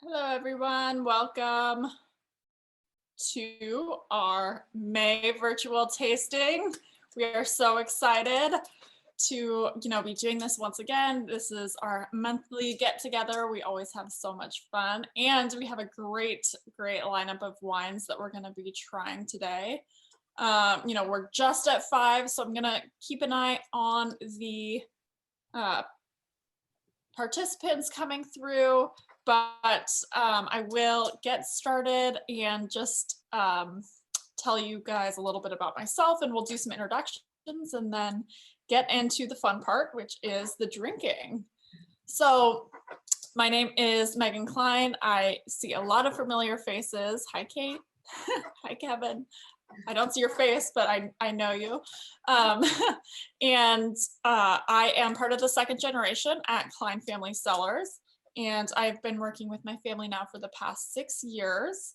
Hello, everyone. Welcome to our May virtual tasting. We are so excited to, be doing this once again. This is our monthly get together. We always have so much fun, and we have a great lineup of wines that we're going to be trying today. We're just at 5, so I'm going to keep an eye on the participants coming through, but I will get started and just tell you guys a little bit about myself, and we'll do some introductions and then get into the fun part, which is the drinking. So my name is Megan Klein. I see a lot of familiar faces. Hi, Kate. Hi, Kevin. I don't see your face, but I know you. And I am part of the second generation at Klein Family Cellars. And I've been working with my family now for the past 6 years,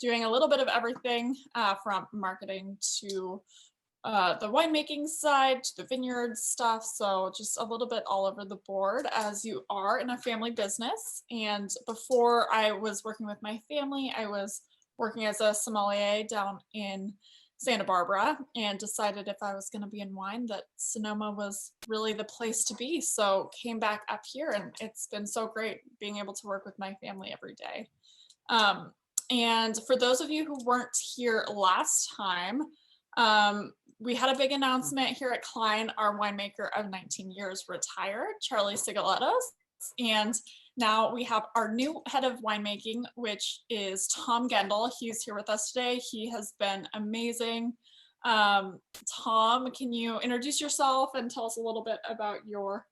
doing a little bit of everything from marketing to the winemaking side to the vineyard stuff. So just a little bit all over the board, as you are in a family business. And before I was working with my family, I was working as a sommelier down in Santa Barbara, and decided if I was going to be in wine that Sonoma was really the place to be. So came back up here, and it's been so great being able to work with my family every day. And for those of you who weren't here last time, we had a big announcement here at Klein. Our winemaker of 19 years retired, Charlie Sigalettos, and now we have our new head of winemaking, which is Tom Gendel. He's here with us today. He has been amazing. Tom, can you introduce yourself and tell us a little bit about your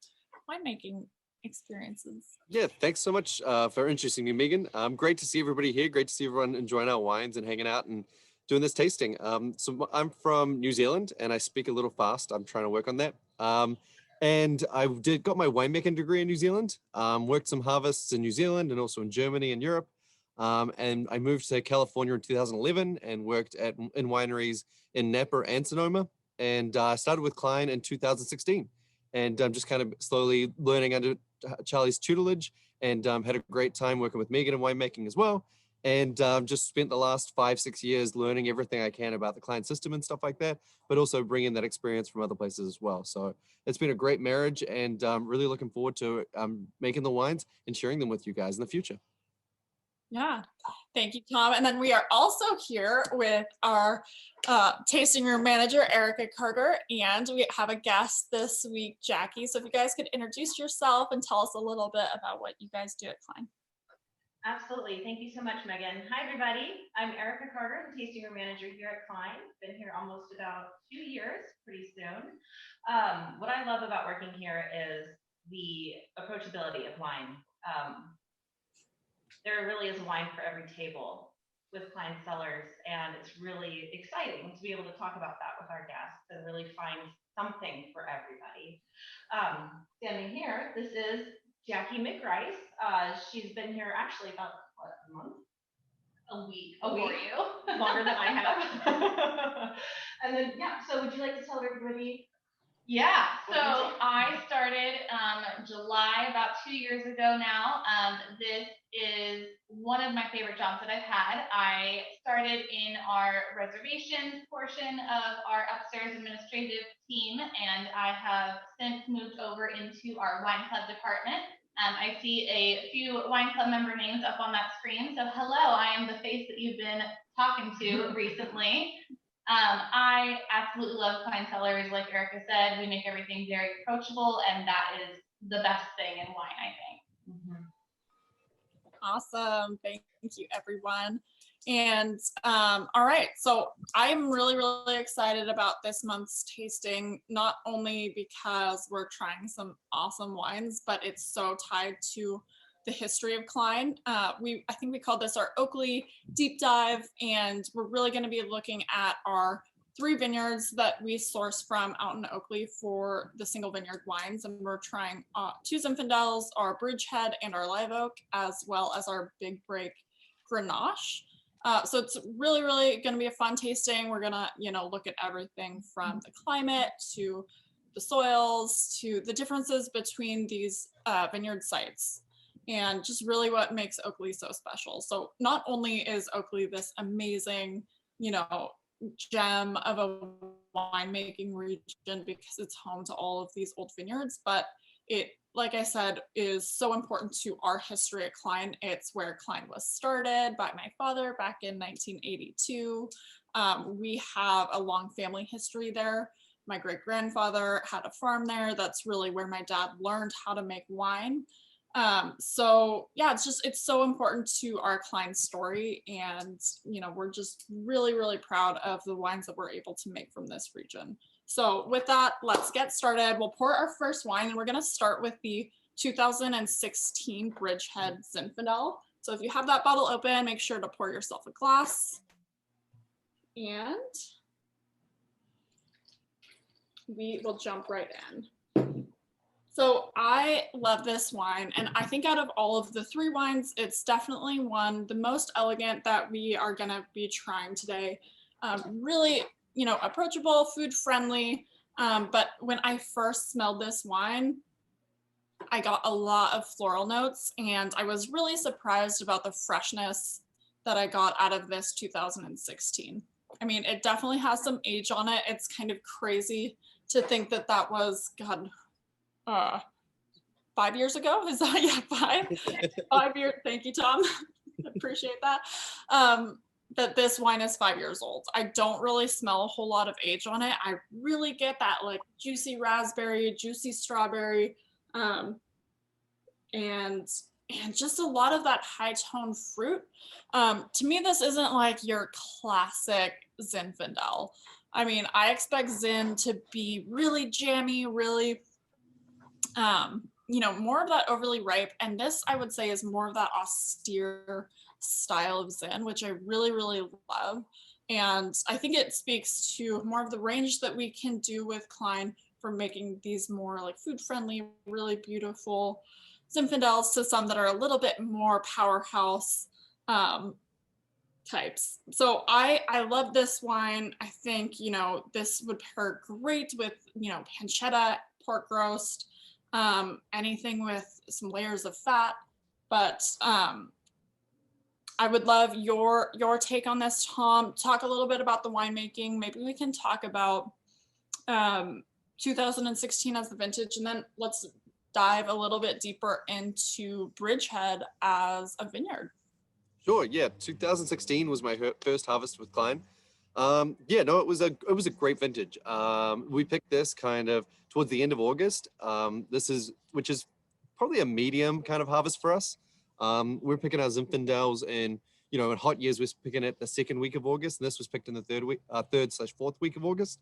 winemaking experiences? Yeah, thanks so much for introducing me, Megan. Great to see everybody here. Great to see everyone enjoying our wines and hanging out and doing this tasting. So I'm from New Zealand, and I speak a little fast. I'm trying to work on that. And I got my winemaking degree in New Zealand, worked some harvests in New Zealand and also in Germany and Europe. And I moved to California in 2011 and worked in wineries in Napa and Sonoma. And I started with Klein in 2016. And I'm just kind of slowly learning under Charlie's tutelage, and had a great time working with Megan in winemaking as well. And just spent the last 5-6 years learning everything I can about the Klein system and stuff like that, but also bringing that experience from other places as well. So it's been a great marriage, and really looking forward to making the wines and sharing them with you guys in the future. Yeah, thank you, Tom. And then we are also here with our tasting room manager, Erica Carter, and we have a guest this week, Jackie. So if you guys could introduce yourself and tell us a little bit about what you guys do at Klein. Absolutely. Thank you so much, Megan. Hi, everybody. I'm Erica Carter, the tasting room manager here at Klein. Been here almost about 2 years, pretty soon. What I love about working here is the approachability of wine. There really is wine for every table with Klein Cellars, and it's really exciting to be able to talk about that with our guests and really find something for everybody. Standing here, this is Jackie McRice. She's been here actually about a month? A week. You longer than I have. And then so would you like to tell everybody? Yeah, so I started July, about 2 years ago now. This is one of my favorite jobs that I've had. I started in our reservations portion of our upstairs administrative team, and I have since moved over into our wine club department. I see a few wine club member names up on that screen. So hello, I am the face that you've been talking to recently. I absolutely love Klein Cellars. Like Erica said, we make everything very approachable, and that is the best thing in wine, I think. Mm-hmm. Awesome. Thank you, everyone. And all right, so I'm really excited about this month's tasting, not only because we're trying some awesome wines, but it's so tied to the history of Klein. I think we called this our Oakley deep dive, and we're really going to be looking at our 3 vineyards that we source from out in Oakley for the single vineyard wines, and we're trying 2 Zinfandels, our Bridgehead, and our Live Oak, as well as our Big Break Grenache. So it's really going to be a fun tasting. We're going to, look at everything from the climate to the soils to the differences between these vineyard sites. and just really what makes Oakley so special. So not only is Oakley this amazing, gem of a winemaking region because it's home to all of these old vineyards, but it, like I said, is so important to our history at Klein. It's where Klein was started by my father back in 1982. We have a long family history there. My great grandfather had a farm there. That's really where my dad learned how to make wine. So yeah, it's so important to our Klein story. And, we're just really, really proud of the wines that we're able to make from this region. So with that, let's get started. We'll pour our first wine, and we're going to start with the 2016 Bridgehead Zinfandel. So if you have that bottle open, make sure to pour yourself a glass. And we will jump right in. So I love this wine, and I think out of all of the three wines, it's definitely the most elegant that we are going to be trying today. Really, approachable, food friendly. But when I first smelled this wine, I got a lot of floral notes, and I was really surprised about the freshness that I got out of this 2016. I mean, it definitely has some age on it. It's kind of crazy to think that that was, God, 5 years ago. Is that, yeah, 5 years. Thank you, Tom. Appreciate that. That this wine is 5 years old. I don't really smell a whole lot of age on it. I really get that like juicy raspberry, juicy strawberry, and just a lot of that high tone fruit. To me, this isn't like your classic Zinfandel. I mean, I expect Zin to be really jammy, really more of that overly ripe. And this, I would say, is more of that austere style of Zin, which I really, really love. And I think it speaks to more of the range that we can do with Klein for making these more like food friendly, really beautiful Zinfandels to some that are a little bit more powerhouse types. So I love this wine. I think, this would pair great with, pancetta, pork roast, anything with some layers of fat. But I would love your take on this, Tom. Talk a little bit about the winemaking. Maybe we can talk about 2016 as the vintage, and then let's dive a little bit deeper into Bridgehead as a vineyard. Sure. Yeah. 2016 was my first harvest with Klein. It was a great vintage. We picked this kind of towards the end of August. Which is probably a medium kind of harvest for us. We're picking our Zinfandels in hot years, we're picking it the second week of August, and this was picked in the third/fourth week of August.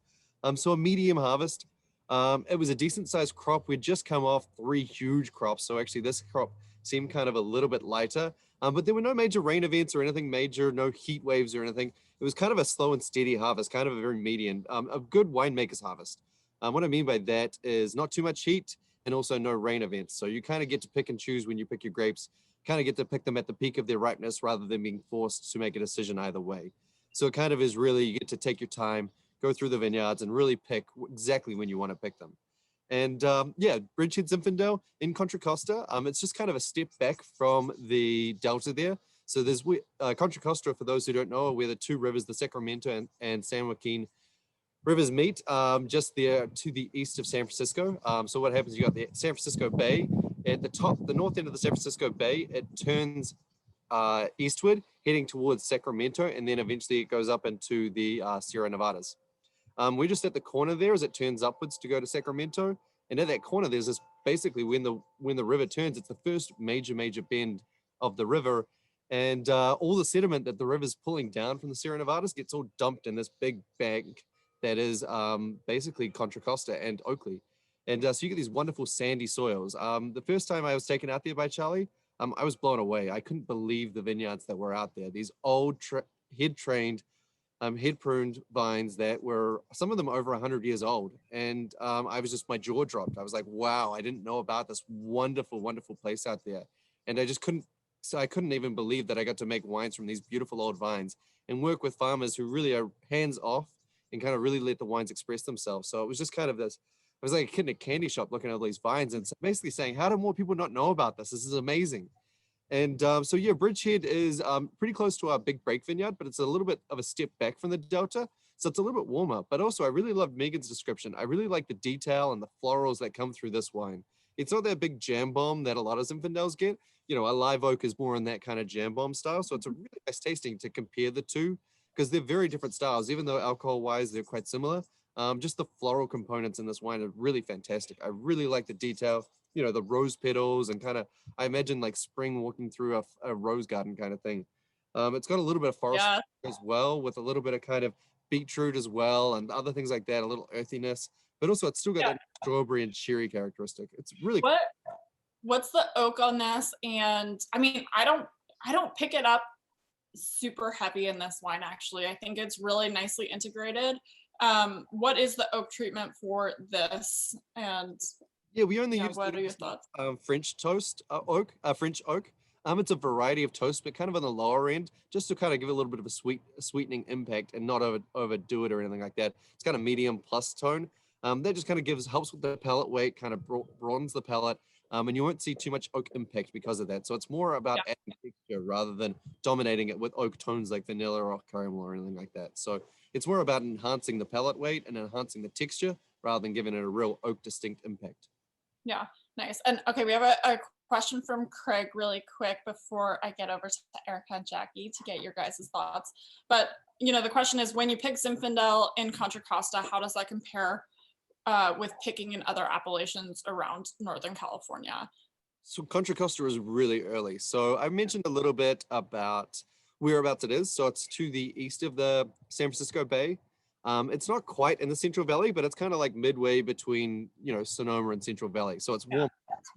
So a medium harvest. It was a decent sized crop. We'd just come off 3 huge crops. So actually this crop seemed kind of a little bit lighter, but there were no major rain events or anything major, no heat waves or anything. It was kind of a slow and steady harvest, kind of a very median, a good winemaker's harvest. What I mean by that is not too much heat and also no rain events. So you kind of get to pick and choose when you pick your grapes, kind of get to pick them at the peak of their ripeness rather than being forced to make a decision either way. So it kind of is really, you get to take your time, go through the vineyards and really pick exactly when you want to pick them. And Bridgehead Zinfandel in Contra Costa, it's just kind of a step back from the delta there. So there's Contra Costa, for those who don't know, are where the two rivers, the Sacramento and San Joaquin rivers meet, just there to the east of San Francisco. So what happens, you got the San Francisco Bay at the top, the north end of the San Francisco Bay, it turns eastward, heading towards Sacramento, and then eventually it goes up into the Sierra Nevadas. We're just at the corner there as it turns upwards to go to Sacramento. And at that corner, there's this, basically when the river turns, it's the first major bend of the river. And all the sediment that the river's pulling down from the Sierra Nevadas gets all dumped in this big bank that is basically Contra Costa and Oakley. And so you get these wonderful sandy soils. The first time I was taken out there by Charlie, I was blown away. I couldn't believe the vineyards that were out there. These old head-trained, head-pruned vines that were, some of them over 100 years old. And I was just, my jaw dropped. I was like, wow, I didn't know about this wonderful, wonderful place out there. And I couldn't even believe that I got to make wines from these beautiful old vines and work with farmers who really are hands off and kind of really let the wines express themselves. So it was just kind of this, I was like a kid in a candy shop looking at all these vines and basically saying, how do more people not know about this? This is amazing. And so yeah, Bridgehead is pretty close to our Big Break vineyard, but it's a little bit of a step back from the Delta. So it's a little bit warmer, but also I really love Megan's description. I really like the detail and the florals that come through this wine. It's not that big jam bomb that a lot of Zinfandels get. You know, a live oak is more in that kind of jam bomb style. So it's a really nice tasting to compare the two because they're very different styles, even though alcohol wise, they're quite similar. Just the floral components in this wine are really fantastic. I really like the detail, you know, the rose petals and kind of, I imagine like spring walking through a rose garden kind of thing. It's got a little bit of forest Yeah. as well, with a little bit of kind of beetroot as well and other things like that, a little earthiness, but also it's still got Yeah. that strawberry and cherry characteristic. It's really What's the oak on this? And I mean, I don't pick it up super heavy in this wine actually. I think it's really nicely integrated. What is the oak treatment for this? And Yeah, we only yeah, use what are your thoughts? French toast French oak. It's a variety of toast, but kind of on the lower end, just to kind of give it a little bit of a sweetening impact and not overdo it or anything like that. It's kind of medium plus tone. That just kind of helps with the palate weight, kind of broadens the palate, and you won't see too much oak impact because of that. So it's more about Yeah. adding texture rather than dominating it with oak tones like vanilla or caramel or anything like that. So it's more about enhancing the palate weight and enhancing the texture rather than giving it a real oak distinct impact. Yeah, nice. And okay, we have a question from Craig really quick before I get over to Erica and Jackie to get your guys' thoughts. But you know, the question is, when you pick Zinfandel in Contra Costa, how does that compare with picking in other appellations around Northern California? So Contra Costa is really early. So I mentioned a little bit about whereabouts it is. So it's to the east of the San Francisco Bay. It's not quite in the Central Valley, but it's kind of like midway between, you know, Sonoma and Central Valley. So it's warm.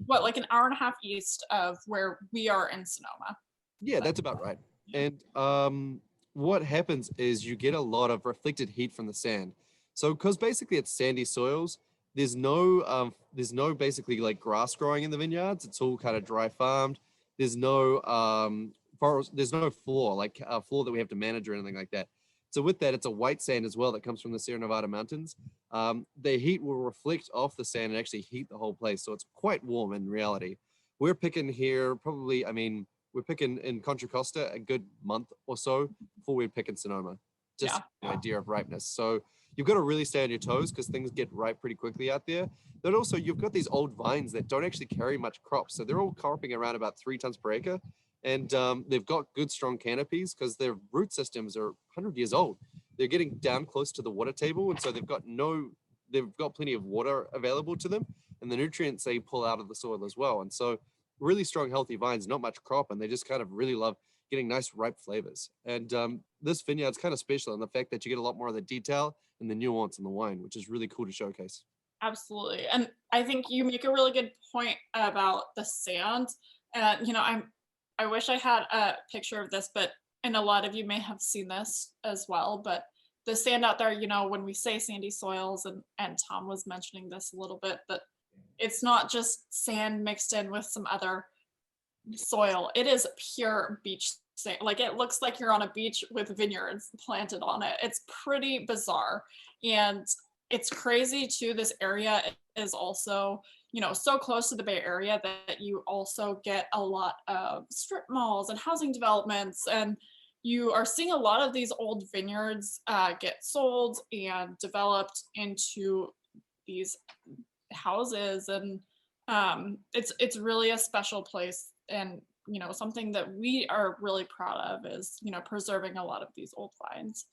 What, like an hour and a half east of where we are in Sonoma? Yeah, that's about right. And what happens is you get a lot of reflected heat from the sand. So because basically it's sandy soils, there's no basically like grass growing in the vineyards. It's all kind of dry farmed. There's no forest, there's no floor like a floor that we have to manage or anything like that. So with that, it's a white sand as well that comes from the Sierra Nevada mountains. The heat will reflect off the sand and actually heat the whole place. So it's quite warm in reality. We're picking here probably, I mean, we're picking in Contra Costa a good month or so before we pick in Sonoma. Just the idea of ripeness. So you've got to really stay on your toes because things get ripe pretty quickly out there. But also you've got these old vines that don't actually carry much crops. So they're all cropping around about 3 tons per acre. And they've got good strong canopies because their root systems are 100 years old. They're getting down close to the water table. And so they've got plenty of water available to them and the nutrients they pull out of the soil as well. And so really strong, healthy vines, not much crop, and they just kind of really love getting nice ripe flavors. And this vineyard's kind of special in the fact that you get a lot more of the detail and the nuance in the wine, which is really cool to showcase. Absolutely. And I think you make a really good point about the sand. And you know, I wish I had a picture of this, but and a lot of you may have seen this as well, but the sand out there, you know, when we say sandy soils, and Tom was mentioning this a little bit, but it's not just sand mixed in with some other soil. It is pure beach sand. Like it looks like you're on a beach with vineyards planted on it. It's pretty bizarre. And it's crazy too. This area is also, you know, so close to the Bay Area that you also get a lot of strip malls and housing developments. And you are seeing a lot of these old vineyards get sold and developed into these houses, and it's really a special place, and you know, something that we are really proud of is, you know, preserving a lot of these old vines.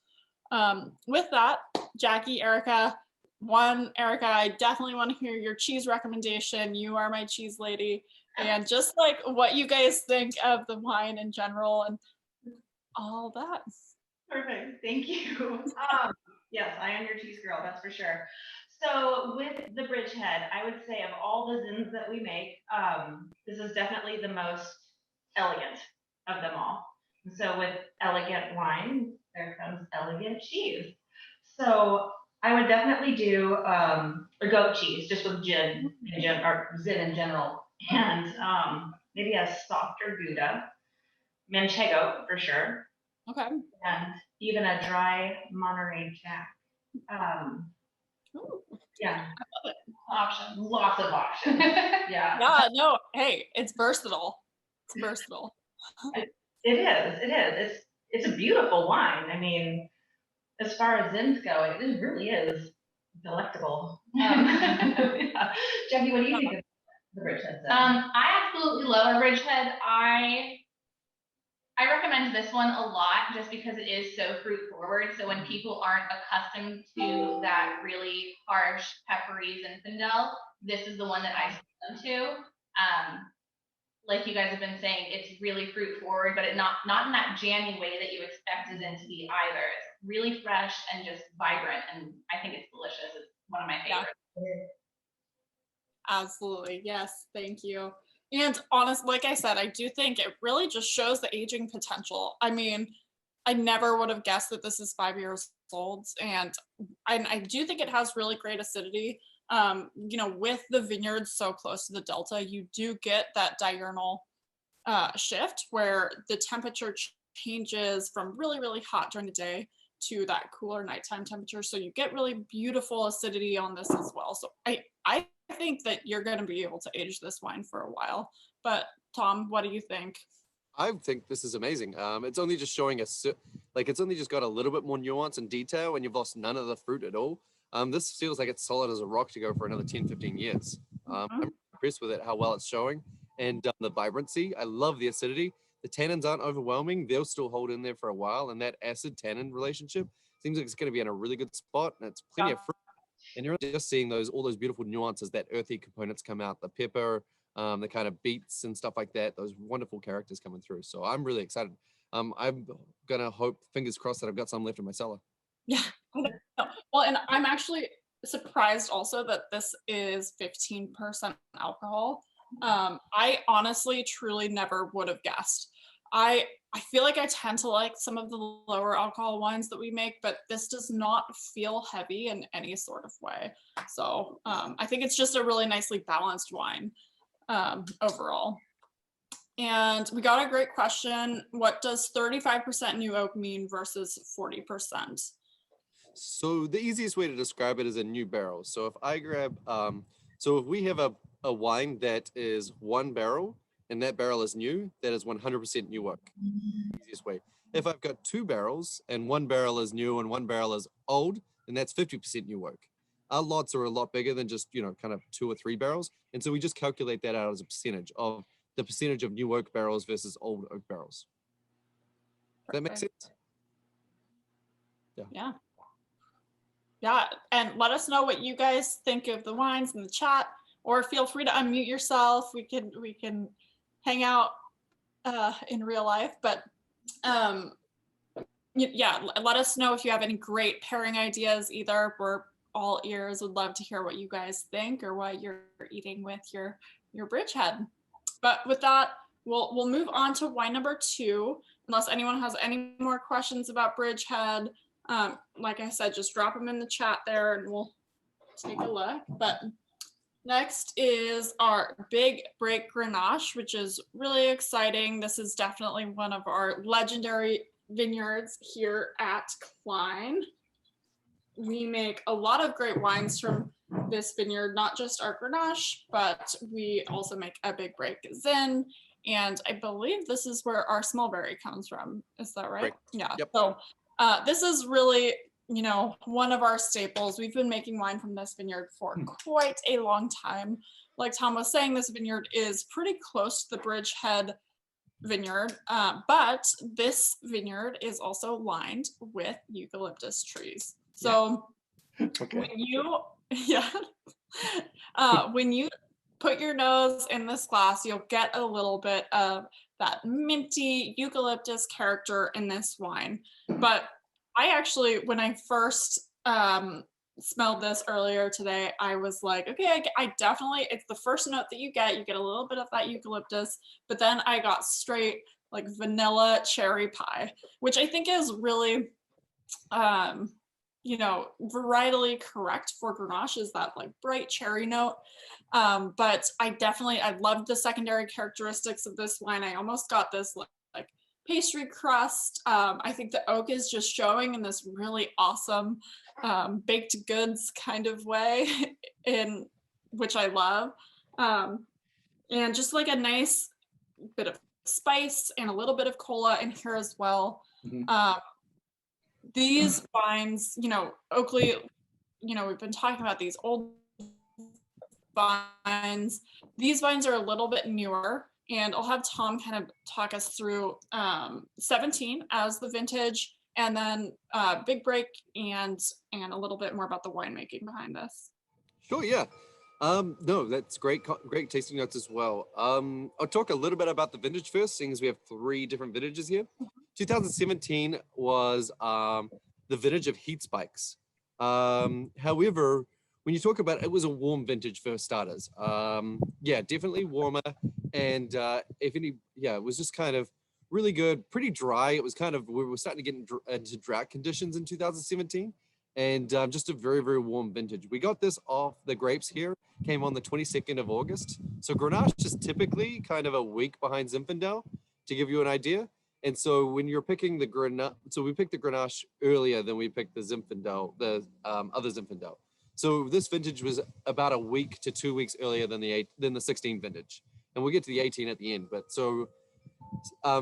With that, Jackie, Erica, Erica, I definitely want to hear your cheese recommendation. You are my cheese lady, and just like what you guys think of the wine in general and all that. Perfect. Thank you. Yes, I am your cheese girl, that's for sure. So with the Bridgehead, I would say of all the zins that we make, this is definitely the most elegant of them all. So with elegant wine, there comes elegant cheese. So I would definitely do a goat cheese just with gin or zin in general, and maybe a softer Gouda, Manchego for sure, Okay. and even a dry Monterey Jack. Ooh. Yeah, Options. lots of options. Yeah. Yeah, no, hey, it's versatile. versatile. It is. It's a beautiful wine. I mean, as far as Zins go, it really is delectable. Yeah. Jackie, what do you think of the Bridgehead Zin? I absolutely love our Bridgehead. I recommend this one a lot just because it is so fruit forward. So when people aren't accustomed to that really harsh peppery Zinfandel, this is the one that I send them to. Like you guys have been saying, it's really fruit forward, but not in that jammy way that you expect it to be either. It's really fresh and just vibrant, and I think it's delicious. It's one of my favorites. Absolutely. Yes. Thank you. And honest, like I said, I do think it really just shows the aging potential. I mean, I never would have guessed that this is 5 years old. And I do think it has really great acidity. With the vineyards so close to the Delta, you do get that diurnal shift where the temperature changes from really, really hot during the day to that cooler nighttime temperature. So you get really beautiful acidity on this as well. So I think that you're going to be able to age this wine for a while. But Tom, what do you think? I think this is amazing. It's only just showing us, it's only just got a little bit more nuance and detail, and you've lost none of the fruit at all. This feels like it's solid as a rock to go for another 10, 15 years. I'm impressed with it, how well it's showing, and the vibrancy. I love the acidity. The tannins aren't overwhelming. They'll still hold in there for a while, and that acid tannin relationship seems like it's going to be in a really good spot, and it's plenty of fruit. And you're just seeing all those beautiful nuances, that earthy components come out, the pepper, the kind of beets and stuff like that, those wonderful characters coming through. So I'm really excited. I'm gonna hope, fingers crossed, that I've got some left in my cellar. Yeah. Well, and I'm actually surprised also that this is 15% alcohol. I honestly, truly never would have guessed. I feel like I tend to like some of the lower alcohol wines that we make, but this does not feel heavy in any sort of way. So I think it's just a really nicely balanced wine overall. And we got a great question. What does 35% new oak mean versus 40%? So the easiest way to describe it is a new barrel. So if I grab, so if we have a wine that is 1 barrel and that barrel is new, that is 100% new oak. Easiest way. If I've got 2 barrels and 1 barrel is new and 1 barrel is old, then that's 50% new oak. Our lots are a lot bigger than just, kind of 2 or 3 barrels. And so we just calculate that out as a percentage of the percentage of new oak barrels versus old oak barrels. Does that make sense? Yeah. Yeah, and let us know what you guys think of the wines in the chat, or feel free to unmute yourself. We can hang out in real life, but yeah, let us know if you have any great pairing ideas. Either we're all ears. Would love to hear what you guys think or what you're eating with your Bridgehead. But with that, we'll move on to wine number 2. Unless anyone has any more questions about Bridgehead. Like I said, just drop them in the chat there and we'll take a look. But next is our Big Break Grenache, which is really exciting. This is definitely one of our legendary vineyards here at Klein. We make a lot of great wines from this vineyard, not just our Grenache, but we also make a Big Break Zin. And I believe this is where our Smallberry comes from. Is that right? Right. Yeah. Yep. So this is really, one of our staples. We've been making wine from this vineyard for quite a long time. Like Tom was saying, this vineyard is pretty close to the Bridgehead vineyard, but this vineyard is also lined with eucalyptus trees. So when you put your nose in this glass, you'll get a little bit of that minty eucalyptus character in this wine. But I actually, when I first smelled this earlier today, I was like, okay, I definitely, it's the first note that you get a little bit of that eucalyptus, but then I got straight like vanilla cherry pie, which I think is really, varietally correct for Grenache, is that like bright cherry note. But I loved the secondary characteristics of this wine. I almost got this like pastry crust. I think the oak is just showing in this really awesome baked goods kind of way, in which I love. And just like a nice bit of spice and a little bit of cola in here as well. Mhm. These wines, Oakley, we've been talking about these old vines. These vines are a little bit newer, and I'll have Tom kind of talk us through 17 as the vintage, and then Big Break and a little bit more about the winemaking behind this. Sure, yeah. No, that's great, great tasting notes as well. I'll talk a little bit about the vintage first, seeing as we have 3 different vintages here. 2017 was the vintage of heat spikes. However, when you talk about it was a warm vintage for starters. Yeah, definitely warmer, and if any, yeah, it was just kind of really good, pretty dry. It was kind of we were starting to get into drought conditions in 2017, and just a very, very warm vintage. We got this off the grapes here, came on the 22nd of August. So Grenache is typically kind of a week behind Zinfandel, to give you an idea. And so when you're picking the Grenache, so we picked the Grenache earlier than we picked the Zinfandel, the other Zinfandel. So this vintage was about a week to 2 weeks earlier than the 16 vintage. And we'll get to the 18 at the end. But so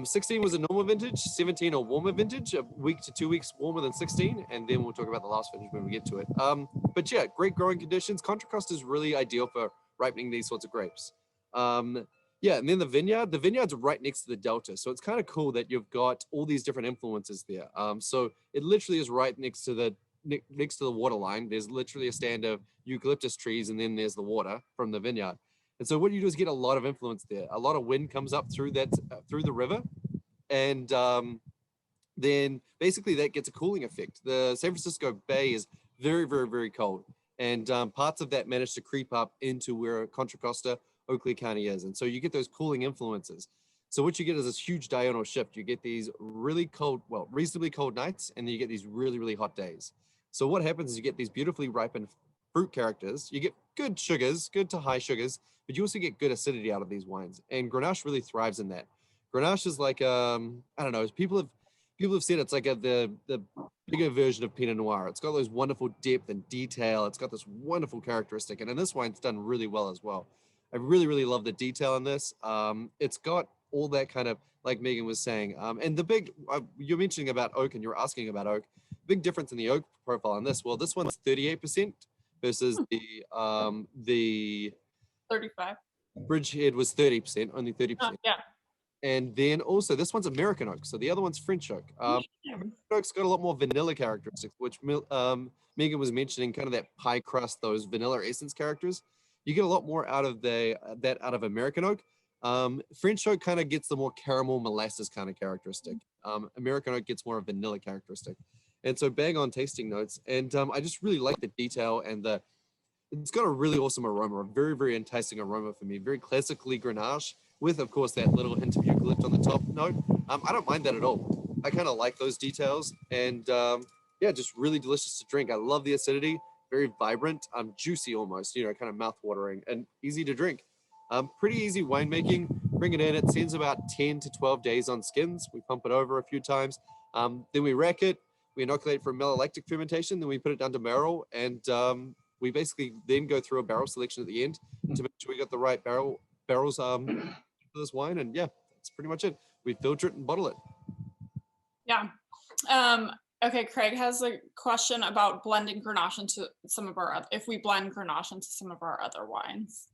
16 was a normal vintage, 17 a warmer vintage, a week to 2 weeks warmer than 16, and then we'll talk about the last vintage when we get to it. But yeah, great growing conditions. Contra Costa is really ideal for ripening these sorts of grapes. Yeah, and then the vineyard's right next to the delta, so it's kind of cool that you've got all these different influences there. So it literally is right next to the water line. There's literally a stand of eucalyptus trees, and then there's the water from the vineyard. And so what you do is get a lot of influence there. A lot of wind comes up through that through the river, and then basically that gets a cooling effect. The San Francisco Bay is very, very, very cold, and parts of that manage to creep up into where Contra Costa, Oakley County is, and so you get those cooling influences. So what you get is this huge diurnal shift. You get these really cold, well, reasonably cold nights, and then you get these really, really hot days. So what happens is you get these beautifully ripened fruit characters. You get good sugars, good to high sugars, but you also get good acidity out of these wines. And Grenache really thrives in that. Grenache is like, I don't know, people have said it's like the bigger version of Pinot Noir. It's got those wonderful depth and detail. It's got this wonderful characteristic. And in this wine's done really well as well. I really, really love the detail in this. It's got all that kind of, like Megan was saying. And the big, you're mentioning about oak and you're asking about oak. Big difference in the oak profile on this. Well, this one's 38% versus the 35. Bridgehead was 30%, only 30%. Oh, yeah. And then also this one's American oak, so the other one's French oak. American oak's got a lot more vanilla characteristics, which Megan was mentioning, kind of that pie crust, those vanilla essence characters. You get a lot more out of that out of American oak. French oak kind of gets the more caramel molasses kind of characteristic. American oak gets more of vanilla characteristic. And so bang on tasting notes. And I just really like the detail and it's got a really awesome aroma, a very, very enticing aroma for me. Very classically Grenache with, of course, that little hint of eucalypt on the top note. I don't mind that at all. I kind of like those details, and yeah, just really delicious to drink. I love the acidity, very vibrant, juicy almost, kind of mouth-watering and easy to drink. Pretty easy winemaking. Bring it in. It sends about 10 to 12 days on skins. We pump it over a few times. Then we rack it. We inoculate for malolactic fermentation. Then we put it down to barrel, and we basically then go through a barrel selection at the end to make sure we got the right barrels for this wine. And yeah, that's pretty much it. We filter it and bottle it. Yeah. Okay, Craig has a question about blending Grenache into some of our, if we blend Grenache into some of our other wines.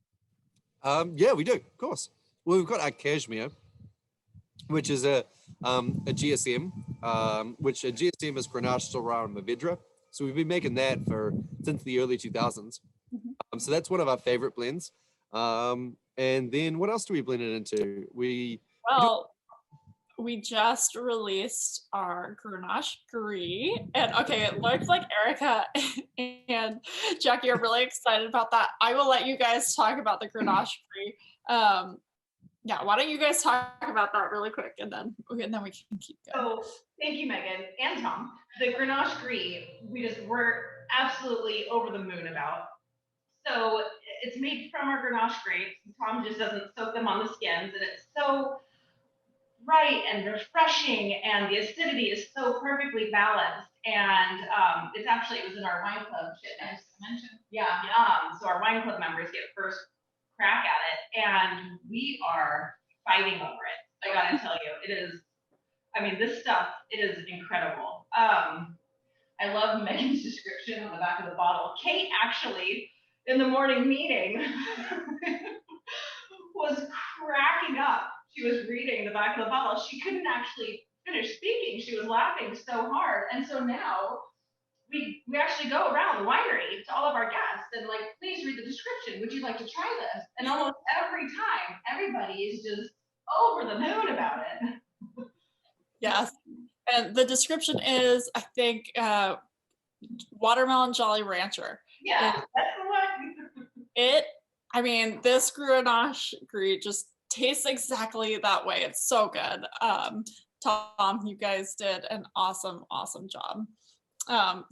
Yeah, we do, of course. Well, we've got our Cashmere, which is a GSM, which a GSM is Grenache, Syrah, and Mourvedre. So we've been making that since the early 2000s. So that's one of our favorite blends. And then what else do we blend it into? We just released our Grenache Gris, and okay, it looks like Erica and Jackie are really excited about that. I will let you guys talk about the Grenache Gris. Yeah, why don't you guys talk about that really quick, and then we can keep going. So thank you, Megan and Tom. The Grenache Gris, we're absolutely over the moon about. So it's made from our Grenache grapes. Tom just doesn't soak them on the skins, and it's so bright and refreshing, and the acidity is so perfectly balanced. And it was in our wine club. So our wine club members get first crack at it, and we are fighting over it. I gotta tell you, it is. I mean, this stuff, it is incredible. I love Megan's description on the back of the bottle. Kate actually, in the morning meeting, was cracking up. She was reading the back of the bottle. She couldn't actually finish speaking. She was laughing so hard. And so now we actually go around the winery to all of our guests and like, please read the description. Would you like to try this? And almost every time, everybody is just over the moon about it. Yes. And the description is, I think, watermelon Jolly Rancher. Yeah, that's the one. I mean, this Grenache Brie just tastes exactly that way. It's so good. Tom, you guys did an awesome, awesome job.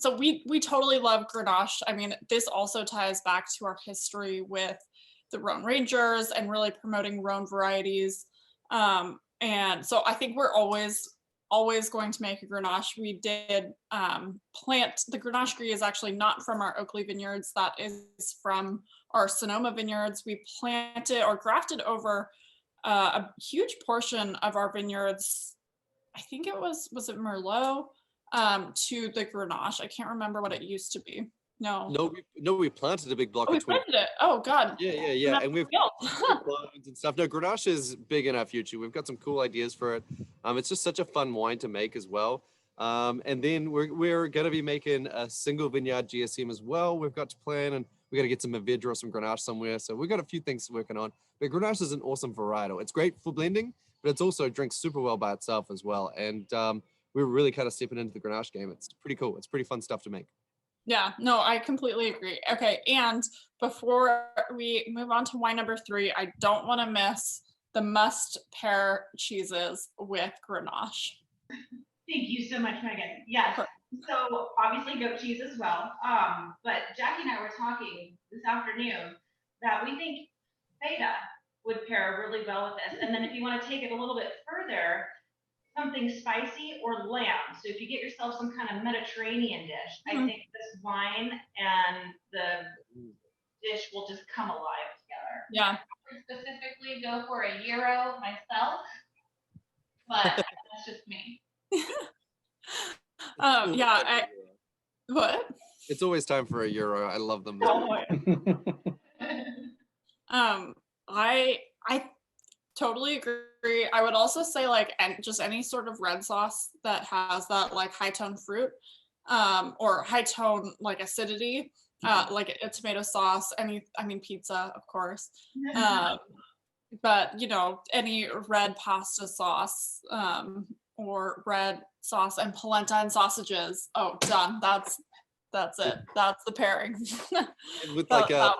So we totally love Grenache. I mean, this also ties back to our history with the Rhone Rangers and really promoting Rhone varieties. And so I think we're always going to make a Grenache. We did plant, the Grenache Brie is actually not from our Oakley vineyards, that is from our Sonoma vineyards. We planted or grafted over a huge portion of our vineyards. I think it was it Merlot to the Grenache. I can't remember what it used to be. No, we planted a big block we of 20. planted it. Oh God. Yeah. And we've clones and stuff. No, Grenache is big in our future. We've got some cool ideas for it. It's just such a fun wine to make as well. And then we're going to be making a single vineyard GSM as well. We've got to plan, and we got to get some Mourvedre or some Grenache somewhere. So we've got a few things working on. But Grenache is an awesome varietal. It's great for blending, but it's also drinks super well by itself as well. And we're really kind of stepping into the Grenache game. It's pretty cool. It's pretty fun stuff to make. Yeah, no, I completely agree. Okay, and before we move on to wine number 3, I don't want to miss the must pair cheeses with Grenache. Thank you so much, Megan. Yes. So obviously goat cheese as well. But Jackie and I were talking this afternoon that we think feta would pair really well with this. And then if you want to take it a little bit further, something spicy or lamb. So if you get yourself some kind of Mediterranean dish, I think this wine and the dish will just come alive together. Yeah. I would specifically go for a gyro myself, but that's just me. What? It's always time for a Euro. I love them. I totally agree. I would also say like just any sort of red sauce that has that like high tone fruit or high tone like acidity, like a tomato sauce, pizza, of course. But you know, any red pasta sauce or red sauce and polenta and sausages. Oh, done. That's it. That's the pairing. And with like a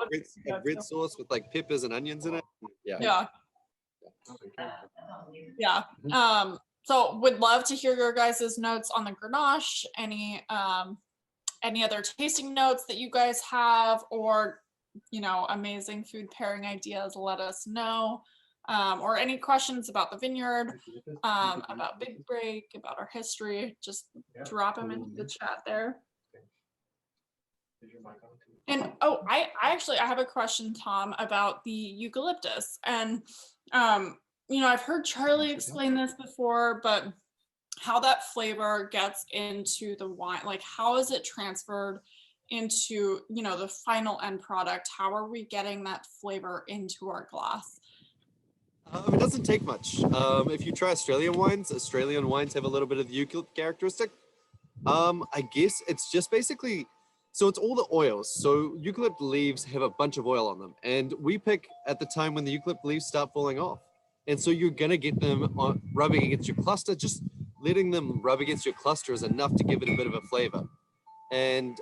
red sauce with like peppers and onions in it. Yeah. So would love to hear your guys' notes on the Grenache, any other tasting notes that you guys have, or amazing food pairing ideas, let us know. Or any questions about the vineyard, about Big Break, about our history, just drop them into the chat there. And I have a question, Tom, about the eucalyptus. And I've heard Charlie explain this before, but how that flavor gets into the wine, like how is it transferred into the final end product? How are we getting that flavor into our glass? It doesn't take much. If you try Australian wines have a little bit of the eucalypt characteristic. I guess it's just basically, so it's all the oils. So eucalypt leaves have a bunch of oil on them, and we pick at the time when the eucalypt leaves start falling off. And so you're gonna get them rubbing against your cluster. Just letting them rub against your cluster is enough to give it a bit of a flavor. And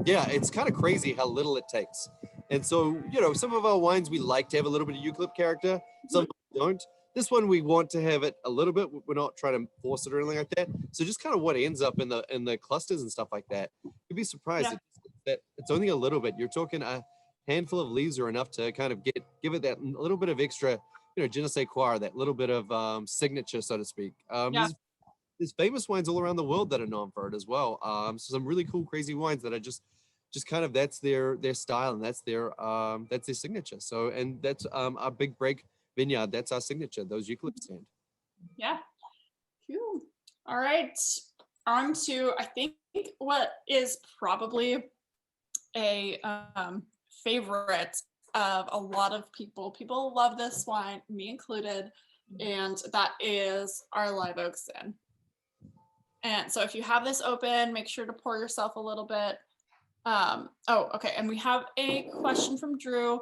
it's kind of crazy how little it takes. And so, some of our wines we like to have a little bit of eucalypt character, some don't. This one we want to have it a little bit. We're not trying to force it or anything like that. So just kind of what ends up in the clusters and stuff like that. You'd be surprised that it's only a little bit. You're talking a handful of leaves are enough to kind of give it that little bit of extra, je ne sais quoi, that little bit of signature, so to speak. There's famous wines all around the world that are known for it as well. So some really cool, crazy wines that are just kind of, that's their style, and that's their signature. So, and that's our Big Break vineyard, that's our signature, those eucalyptus stand. Yeah. Cool. All right. On to, I think, what is probably a favorite of a lot of people. People love this wine, me included, and that is our live oak Zin. And so if you have this open, make sure to pour yourself a little bit. Oh, okay. And we have a question from Drew.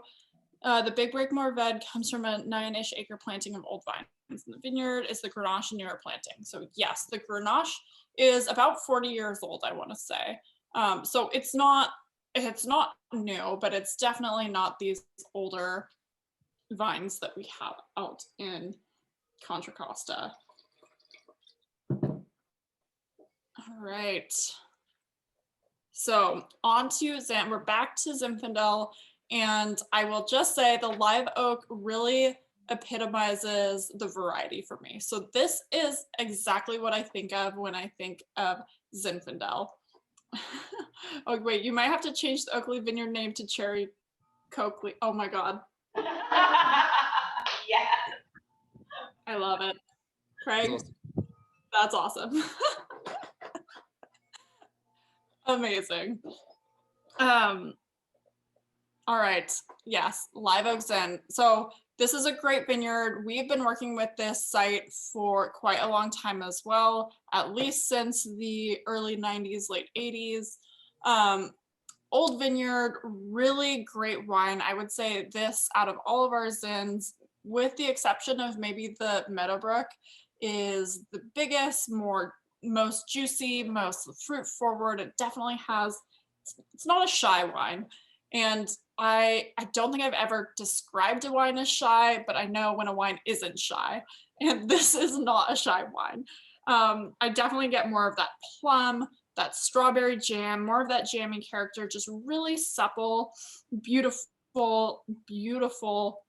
The Big Break Mourvedre comes from a 9-ish acre planting of old vines in the vineyard. Is the Grenache a newer planting? So yes, the Grenache is about 40 years old, I want to say. So it's not new, but it's definitely not these older vines that we have out in Contra Costa. All right. So on to Zin. We're back to Zinfandel. And I will just say the live oak really epitomizes the variety for me. So this is exactly what I think of when I think of Zinfandel. Oh, wait, you might have to change the Oakley Vineyard name to Cherry Coakley. Oh my God. Yeah. I love it. Craig, Awesome. that's awesome. Amazing. All right. Yes, Live Oak Zin. So this is a great vineyard. We've been working with this site for quite a long time as well, at least since the early 90s, late 80s. Old vineyard, really great wine. I would say this out of all of our Zins, with the exception of maybe the Meadowbrook, is the biggest, most juicy, most fruit forward. It definitely has, it's not a shy wine. And I don't think I've ever described a wine as shy, but I know when a wine isn't shy. And this is not a shy wine. I definitely get more of that plum, that strawberry jam, more of that jammy character, just really supple, beautiful, beautiful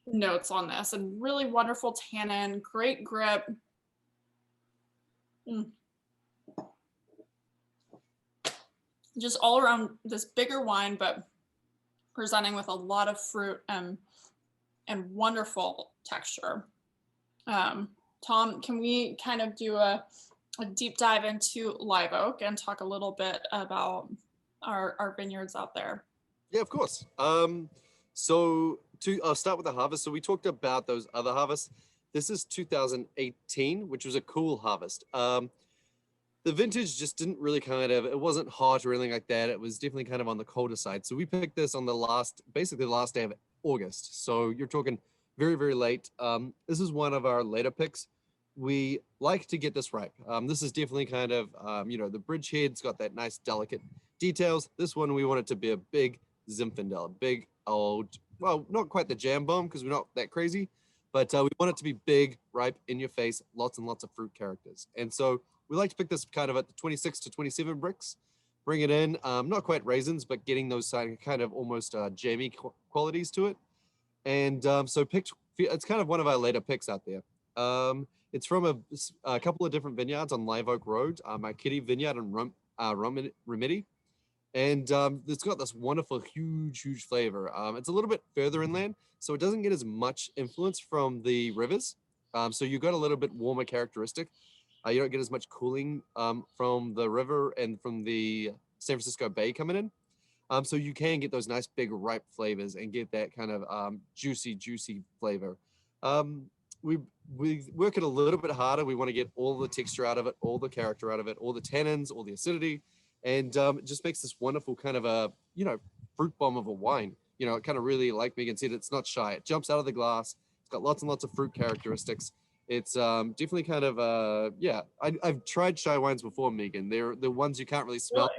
notes on this, and really wonderful tannin, great grip. Just all around this bigger wine, but presenting with a lot of fruit and wonderful texture. Tom, can we kind of do a deep dive into Live Oak and talk a little bit about our vineyards out there? Yeah, of course. I'll start with the harvest. So we talked about those other harvests. This is 2018, which was a cool harvest. The vintage just didn't really it wasn't hot or anything like that. It was definitely kind of on the colder side. So we picked this on basically the last day of August. So you're talking very, very late. This is one of our later picks. We like to get this ripe. This is definitely kind of, the bridge head's got that nice, delicate details. This one, we want it to be a big Zinfandel, a big old, well, not quite the jam bomb because we're not that crazy, but we want it to be big, ripe, in your face, lots and lots of fruit characters. And so we like to pick this kind of at the 26 to 27 bricks, bring it in, not quite raisins, but getting those kind of almost jammy qualities to it. And it's kind of one of our later picks out there. It's from a couple of different vineyards on Live Oak Road, my Kitty Vineyard and Remedy. And it's got this wonderful, huge flavor. It's a little bit further inland, so it doesn't get as much influence from the rivers. So you've got a little bit warmer characteristic. You don't get as much cooling from the river and from the San Francisco Bay coming in. So you can get those nice big ripe flavors and get that kind of juicy flavor. We work it a little bit harder. We want to get all the texture out of it, all the character out of it, all the tannins, all the acidity. And it just makes this wonderful kind of a, fruit bomb of a wine. It kind of really, like Megan said, it's not shy. It jumps out of the glass. It's got lots and lots of fruit characteristics. It's definitely kind of, I've tried shy wines before, Megan. They're the ones you can't really smell,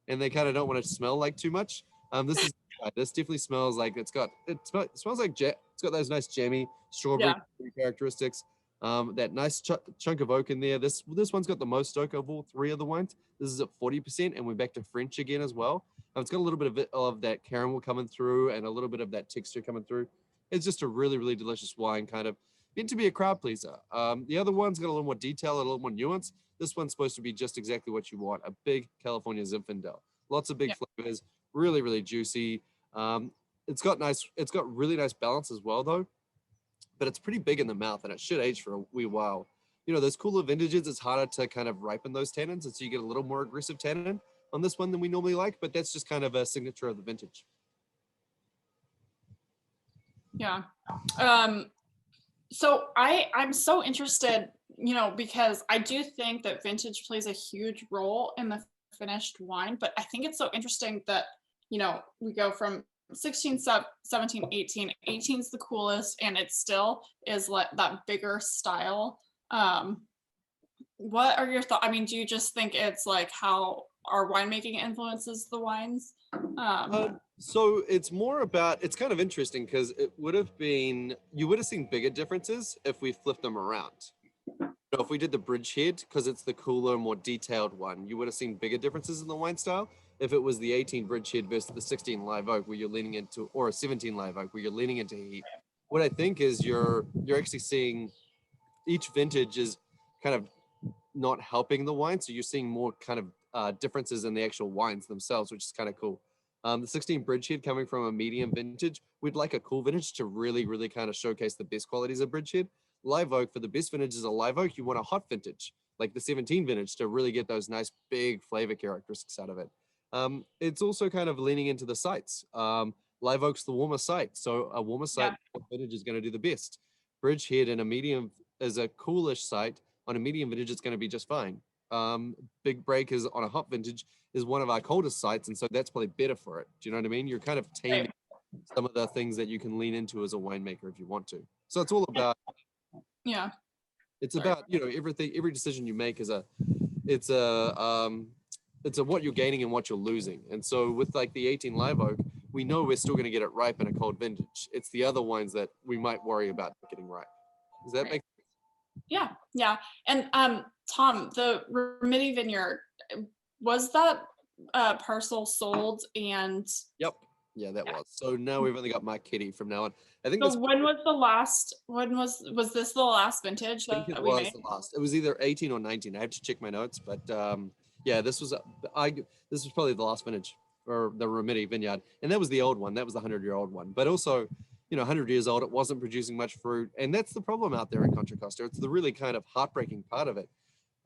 and they kind of don't want to smell like too much. This definitely smells like it smells like it's got those nice jammy strawberry characteristics. That nice chunk of oak in there. This one's got the most oak of all three of the wines. This is at 40%, and we're back to French again as well. It's got a little bit of that caramel coming through and a little bit of that texture coming through. It's just a really, really delicious wine, kind of meant to be a crowd pleaser. The other one's got a little more detail, a little more nuance. This one's supposed to be just exactly what you want, a big California Zinfandel. Lots of big flavors, really, really juicy. It's got really nice balance as well, though. but it's pretty big in the mouth and it should age for a wee while. You know, those cooler vintages, it's harder to kind of ripen those tannins, and so you get a little more aggressive tannin on this one than we normally like, but that's just kind of a signature of the vintage. Yeah. So I'm so interested, you know, because I do think that vintage plays a huge role in the finished wine, but I think it's so interesting that, you know, we go from 16, 17, 18. 18 is the coolest, and it still is like that bigger style. What are your thoughts? I mean, do you just think it's like how our winemaking influences the wines? So it's more about, it's kind of interesting because it would have been, you would have seen bigger differences if we flipped them around. So if we did the bridgehead, because it's the cooler, more detailed one, you would have seen bigger differences in the wine style. If it was the 18 bridgehead versus the 16 live oak, where you're leaning into, or a 17 live oak, where you're leaning into heat. What I think is you're actually seeing each vintage is kind of not helping the wine, so you're seeing more kind of differences in the actual wines themselves, which is kind of cool. The 16 bridgehead coming from a medium vintage, we'd like a cool vintage to really, really kind of showcase the best qualities of bridgehead. Live oak, for the best vintages of live oak, you want a hot vintage, like the 17 vintage, to really get those nice big flavor characteristics out of it. It's also kind of leaning into the sites. Live oak's the warmer site, so a warmer site vintage is going to do the best. Bridgehead in a medium is a coolish site. On a medium vintage, it's going to be just fine. Big Break is on a hot vintage is one of our coldest sites, and so that's probably better for it. Do you know what I mean? You're kind of taming some of the things that you can lean into as a winemaker if you want to. So it's all about, Yeah. it's about, you know, everything, every decision you make is it's a what you're gaining and what you're losing. And so with like the 18 live oak, we know we're still going to get it ripe in a cold vintage. It's the other wines that we might worry about getting ripe. Does that make sense? Yeah, yeah. And Tom, the Remedy Vineyard, was that parcel sold? And Yep. Yeah, that was. So now we've only got Mark Kitty from now on. I think so this when was the last, was this the last vintage I think that it we was made? the last. It was either 18 or 19. I have to check my notes, but yeah, this was probably the last vintage or the Remedy Vineyard, and that was the old one. That was the 100-year-old one. But also, you know, 100 years old, it wasn't producing much fruit, and that's the problem out there in Contra Costa. It's the really kind of heartbreaking part of it.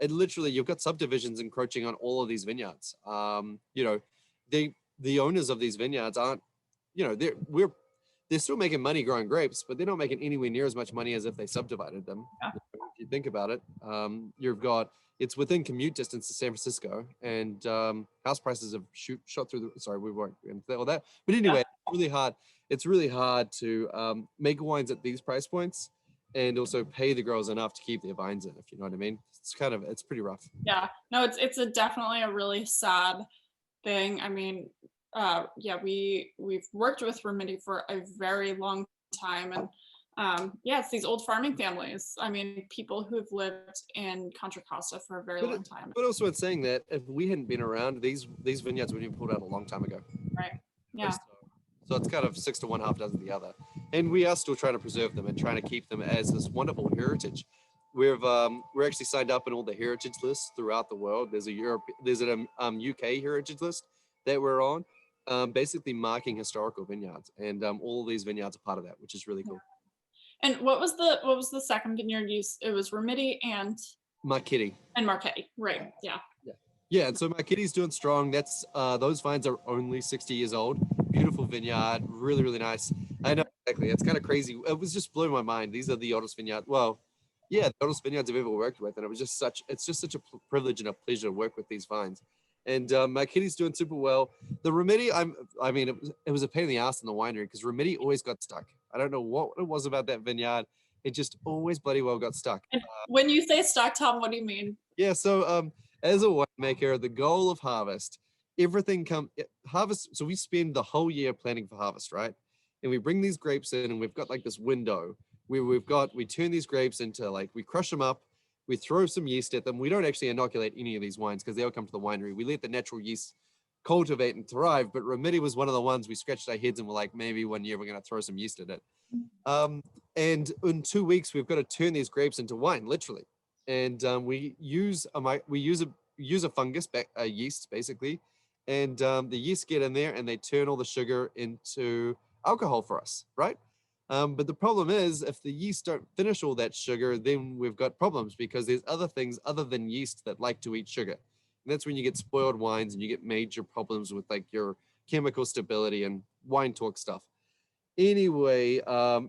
It literally, you've got subdivisions encroaching on all of these vineyards. You know, the owners of these vineyards aren't, you know, they're still making money growing grapes, but they're not making anywhere near as much money as if they subdivided them. Yeah. If you think about it, it's within commute distance to San Francisco, and house prices have shot through the, sorry, we won't into all that. But anyway, it's really hard to make wines at these price points and also pay the growers enough to keep their vines in, if you know what I mean. It's pretty rough. Yeah, no, it's definitely a really sad thing. I mean, yeah, we've worked with Remedy for a very long time, and yeah, it's these old farming families. I mean, people who've lived in Contra Costa for a very long time. But also, in saying that, if we hadn't been around, these vineyards would have been pulled out a long time ago. Right. Yeah. So it's kind of 6 to 1, half dozen the other, and we are still trying to preserve them and trying to keep them as this wonderful heritage. We're actually signed up in all the heritage lists throughout the world. There's an UK heritage list that we're on, basically marking historical vineyards, and all of these vineyards are part of that, which is really cool. And what was the second vineyard use? It was Remedy and Marquetti. And Marquetti, right? Yeah. Yeah, and so Marquetti's doing strong. That's those vines are only 60 years old. Beautiful vineyard, really, really nice. I know exactly. It's kind of crazy. It was just blowing my mind. These are the oldest vineyard. Well, yeah, the oldest vineyards I've ever worked with, and it's just such a privilege and a pleasure to work with these vines. And Marquetti's doing super well. The Remedy, I mean, it was a pain in the ass in the winery because Remedy always got stuck. I don't know what it was about that vineyard. It just always bloody well got stuck. And when you say stuck, Tom, what do you mean? Yeah, so as a winemaker, the goal of harvest, harvest. So we spend the whole year planning for harvest, right? And we bring these grapes in, and we've got like this window where we turn these grapes into, like, we crush them up, we throw some yeast at them. We don't actually inoculate any of these wines because they all come to the winery. We let the natural yeast cultivate and thrive. But Remedy was one of the ones we scratched our heads and were like, maybe one year we're going to throw some yeast at it. And in 2 weeks, we've got to turn these grapes into wine, literally. And we use a fungus, a yeast, basically. And the yeast get in there and they turn all the sugar into alcohol for us, right? But the problem is, if the yeast don't finish all that sugar, then we've got problems because there's other things other than yeast that like to eat sugar. And that's when you get spoiled wines and you get major problems with like your chemical stability and wine talk stuff. Anyway,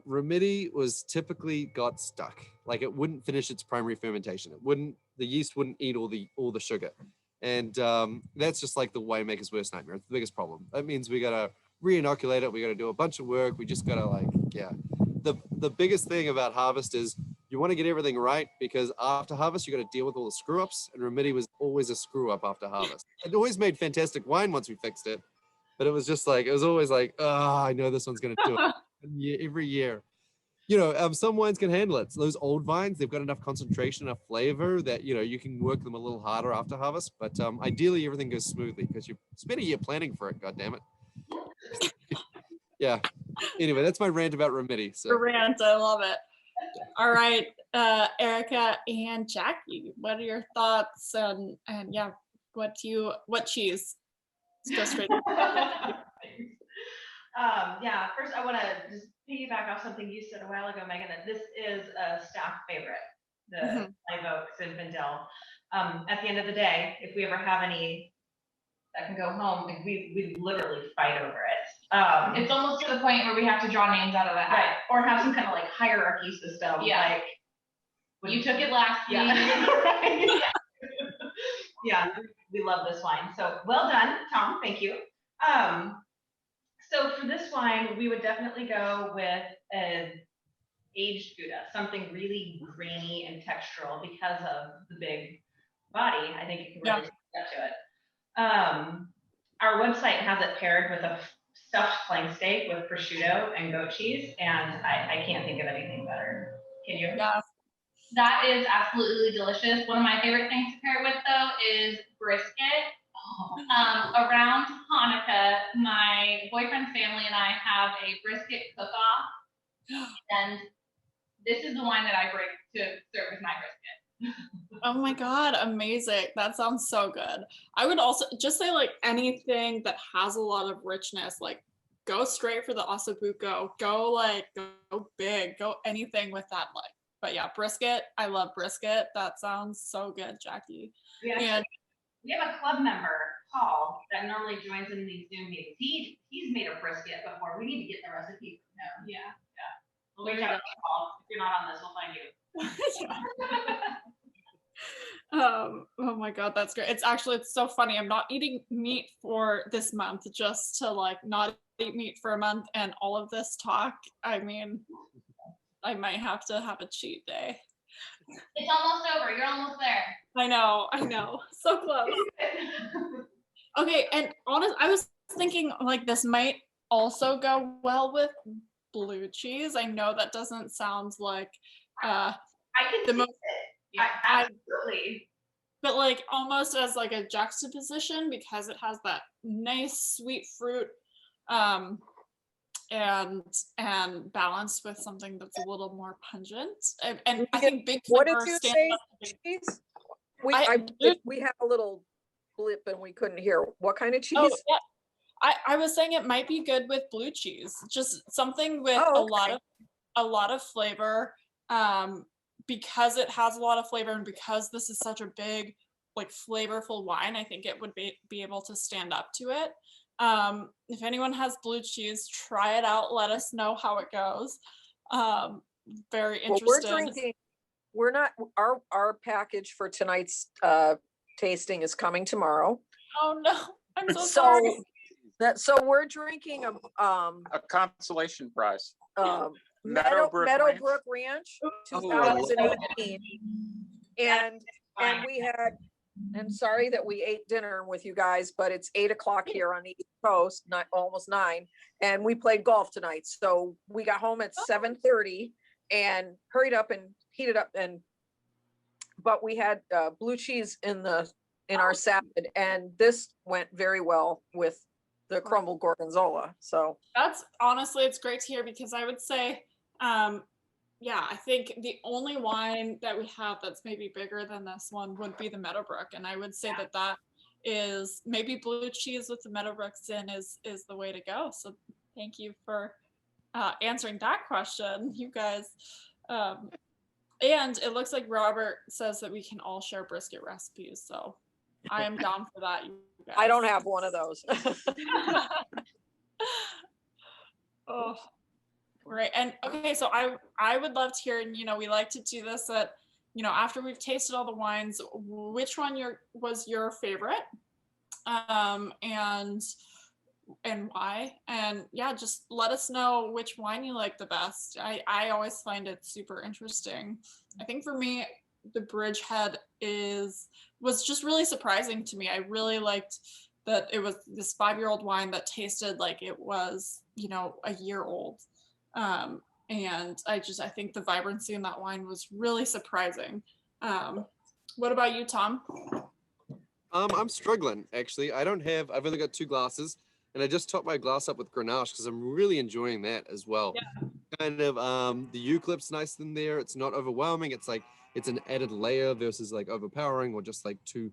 Remedy was typically got stuck. Like it wouldn't finish its primary fermentation. The yeast wouldn't eat all the sugar. And that's just like the winemaker's worst nightmare. It's the biggest problem. That means we gotta re-inoculate it. We gotta do a bunch of work. We just gotta the biggest thing about harvest is you want to get everything right, because after harvest you got to deal with all the screw ups, and Remedy was always a screw up after harvest. It always made fantastic wine once we fixed it, but it was just like, it was always like, oh, I know this one's gonna do it. Every year, some wines can handle it. So those old vines, they've got enough concentration, enough flavor that you can work them a little harder after harvest. But ideally everything goes smoothly because you spent a year planning for it. God damn it. Yeah. Anyway, that's my rant about Remedy. So. Your rant, I love it. All right, Erica and Jackie, what are your thoughts? And yeah, what cheese? Let's go straight. Yeah, first I want to just piggyback off something you said a while ago, Megan, that this is a staff favorite, the Live Oaks and Vindel. At the end of the day, if we ever have any that can go home, like, we literally fight over it. It's almost to the point where we have to draw names out of the hat. Right, or have some kind of like hierarchy system. Yeah. Like you took it last week. Yeah. Yeah, we love this wine. So well done, Tom. Thank you. So for this wine, we would definitely go with an aged Gouda, something really grainy and textural because of the big body. I think it can really get to it. Our website has it paired with a stuffed flank steak with prosciutto and goat cheese, and I can't think of anything better. Can you? Yeah. That is absolutely delicious. One of my favorite things to pair it with, though, is brisket. Around Hanukkah, my boyfriend's family and I have a brisket cook-off, and this is the wine that I break to serve as my brisket. Oh my God, amazing. That sounds so good. I would also just say like anything that has a lot of richness, like go straight for the ossobuco, go big, go anything with that. Like, but yeah, brisket. I love brisket. That sounds so good, Jackie. Yeah. We have a club member, Paul, that normally joins in these Zoom meetings. He's made a brisket before. We need to get the recipe from him. Yeah. We'll reach out to Paul. If you're not on this, we'll find you. Oh my God, that's great. It's so funny. I'm not eating meat for this month, just to like not eat meat for a month, and all of this talk, I mean, I might have to have a cheat day. It's almost over. You're almost there. I know. So close. Okay, and honest, I was thinking like this might also go well with blue cheese. I know that doesn't sound like I can the see most, it. yeah, Absolutely. but like almost as like a juxtaposition, because it has that nice sweet fruit, and balanced with something that's a little more pungent. And I think big What did flavor you stands say? up. Cheese? I- We had a little blip and we couldn't hear. What kind of cheese? Oh yeah, I was saying it might be good with blue cheese, just something with Oh, a lot of flavor, because it has a lot of flavor, and because this is such a big, like, flavorful wine, I think it would be able to stand up to it. If anyone has blue cheese, try it out. Let us know how it goes. Very Well, interested. we're drinking. We're not. Our package for tonight's tasting is coming tomorrow. Oh no, I'm so sorry. So we're drinking A consolation prize. Meadowbrook Ranch Oh, I love 2018. And we had, and sorry that we ate dinner with you guys, but it's 8 o'clock here on the East Coast, almost 9, and we played golf tonight. So we got home at 7:30 and hurried up and heated up, but we had blue cheese in our salad, and this went very well with the crumbled gorgonzola. So That's honestly, it's great to hear, because I would say, yeah, I think the only wine that we have that's maybe bigger than this one would be the Meadowbrook, and I would say that is maybe blue cheese with the Meadowbrooks in is the way to go. So thank you for answering that question, you guys. And it looks like Robert says that we can all share brisket recipes, so I am down for that. You guys. I don't have one of those. Oh, right. And okay, so I would love to hear, and we like to do this at, after we've tasted all the wines, which one was your favorite, and why, and yeah, just let us know which wine you like the best. I always find it super interesting. I think for me, the Bridgehead was just really surprising to me. I really liked that it was this 5-year-old wine that tasted like it was, a year old. And I think the vibrancy in that wine was really surprising. What about you, Tom? I'm struggling actually. I've only got 2 glasses, and I just topped my glass up with Grenache because I'm really enjoying that as well. Yeah. Kind of the eucalypt's nice in there. It's not overwhelming. It's like it's an added layer versus like overpowering or just like too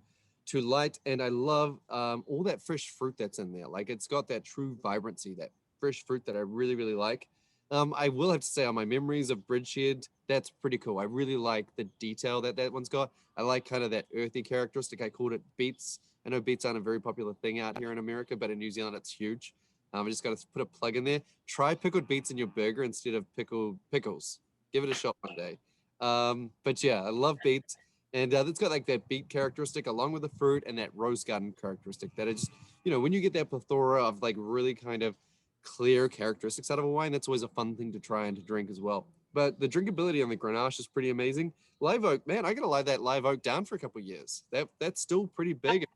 light. And I love all that fresh fruit that's in there. Like it's got that true vibrancy, that fresh fruit that I really, really like. I will have to say on my memories of Bridgehead, that's pretty cool. I really like the detail that one's got. I like kind of that earthy characteristic. I called it beets. I know beets aren't a very popular thing out here in America, but in New Zealand, it's huge. I just got to put a plug in there. Try pickled beets in your burger instead of pickles. Give it a shot one day. But yeah, I love beets. And it's got like that beet characteristic along with the fruit and that rose garden characteristic that I just, when you get that plethora of like really kind of clear characteristics out of a wine, that's always a fun thing to try and to drink as well. But the drinkability on the Grenache is pretty amazing. Live oak, man, I gotta lie that live oak down for a couple of years. That's still pretty big,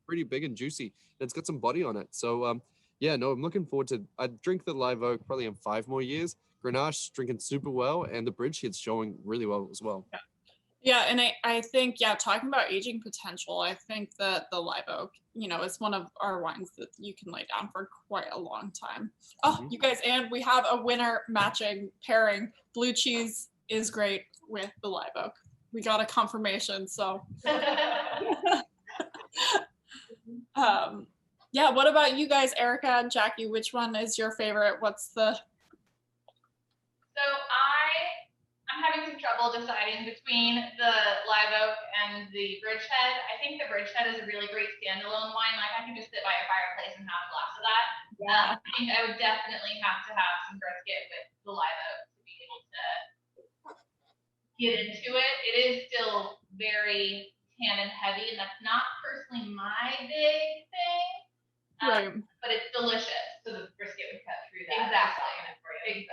pretty big and juicy. And it's got some body on it. So yeah, no, I'm looking forward to. I drink the live oak probably in 5 more years. Grenache drinking super well, and the Bridgehead's showing really well as well. Yeah, and I think, talking about aging potential, I think that the live oak, is one of our wines that you can lay down for quite a long time. Oh, you guys, and we have a winner matching pairing. Blue cheese is great with the live oak. We got a confirmation, so. Yeah, what about you guys, Erica and Jackie? Which one is your favorite? So I'm having some trouble deciding between the live oak and the Bridgehead. I think the Bridgehead is a really great standalone wine. Like I can just sit by a fireplace and have a glass of that. Yeah. I think I would definitely have to have some brisket with the live oak to be able to get into it. It is still very tannin heavy, and that's not personally my big thing. Right. But it's delicious. So the brisket would cut through that. Exactly.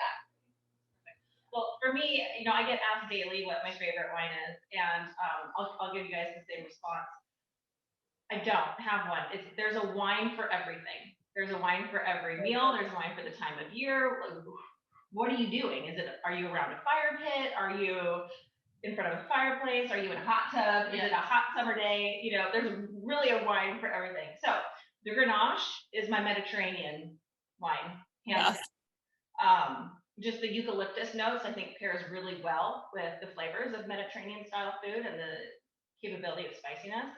Well, for me, I get asked daily what my favorite wine is, and I'll give you guys the same response. I don't have one. There's a wine for everything. There's a wine for every meal. There's a wine for the time of year. What are you doing? Are you around a fire pit? Are you in front of a fireplace? Are you in a hot tub? Is it a hot summer day? There's really a wine for everything. So the Grenache is my Mediterranean wine, hands down. Just the eucalyptus notes, I think, pairs really well with the flavors of Mediterranean style food and the capability of spiciness.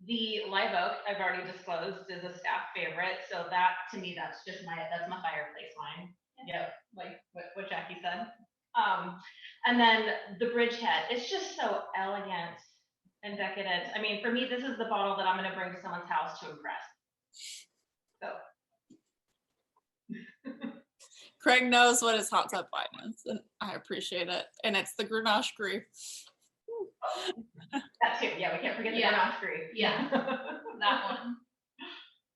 The live oak, I've already disclosed, is a staff favorite. So that, to me, that's my fireplace wine. Yeah, like what Jackie said. And then the Bridgehead, it's just so elegant and decadent. I mean, for me, this is the bottle that I'm going to bring to someone's house to impress. So. Craig knows what his hot tub wine is, and I appreciate it. And it's the Grenache Gris. That too. Yeah, we can't forget the Grenache Gris. Yeah, that one.